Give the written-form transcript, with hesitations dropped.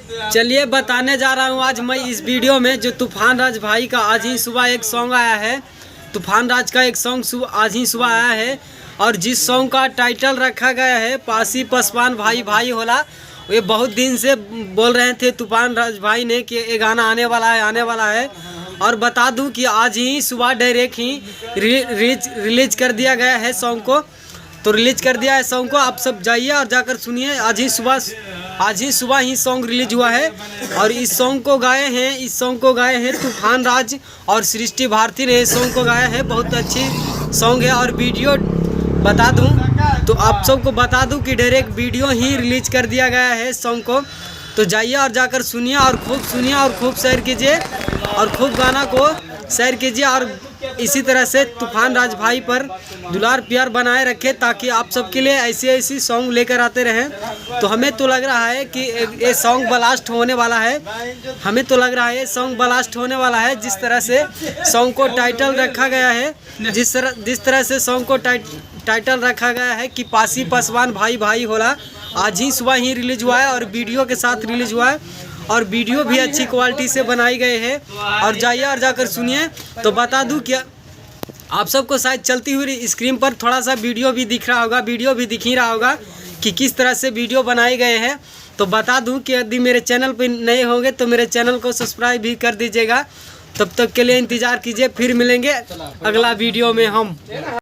चलिए बताने जा रहा हूँ आज मैं इस वीडियो में जो तूफान राज भाई का आज ही सुबह एक सॉन्ग आया है। तूफान राज का एक सॉन्ग आज ही सुबह आया है और जिस सॉन्ग का टाइटल रखा गया है पासी पसवान भाई भाई होला। ये बहुत दिन से बोल रहे थे तूफान राज भाई ने कि ये गाना आने वाला है और बता दूं कि आज ही सुबह डायरेक्ट ही रिलीज कर दिया गया है सॉन्ग को। तो रिलीज कर दिया है सॉन्ग को, आप सब जाइए और जाकर सुनिए। आज ही सुबह ही सॉन्ग रिलीज हुआ है और इस सॉन्ग को गाए हैं तूफान राज और सृष्टि भारती ने इस सॉन्ग को गाया है। बहुत अच्छी सॉन्ग है और वीडियो बता दूं तो आप सबको बता दूं कि डायरेक्ट वीडियो ही रिलीज कर दिया गया है सॉन्ग को। तो जाइए और जाकर सुनिए और खूब सुनिए और खूब शेयर कीजिए और खूब गाना को शेयर कीजिए और इसी तरह से तूफान राज भाई पर दुलार प्यार बनाए रखे ताकि आप सबके लिए ऐसी सॉन्ग लेकर आते रहें। तो हमें तो लग रहा है कि ये सॉन्ग ब्लास्ट होने वाला है। जिस तरह से सॉन्ग को टाइटल रखा गया है, जिस तरह से सॉन्ग को टाइटल रखा गया है कि पासी पसवान भाई भाई होला। आज ही सुबह ही रिलीज हुआ है और वीडियो के साथ रिलीज हुआ है और वीडियो भी अच्छी क्वालिटी से बनाई गई है। और जाइए और जाकर सुनिए। तो बता दूं क्या आप सबको शायद चलती हुई स्क्रीन पर थोड़ा सा वीडियो भी दिख ही रहा होगा कि किस तरह से वीडियो बनाए गए हैं। तो बता दूं कि यदि मेरे चैनल पर नए होंगे तो मेरे चैनल को सब्सक्राइब भी कर दीजिएगा। तब तक के लिए इंतज़ार कीजिए, फिर मिलेंगे अगला वीडियो में हम।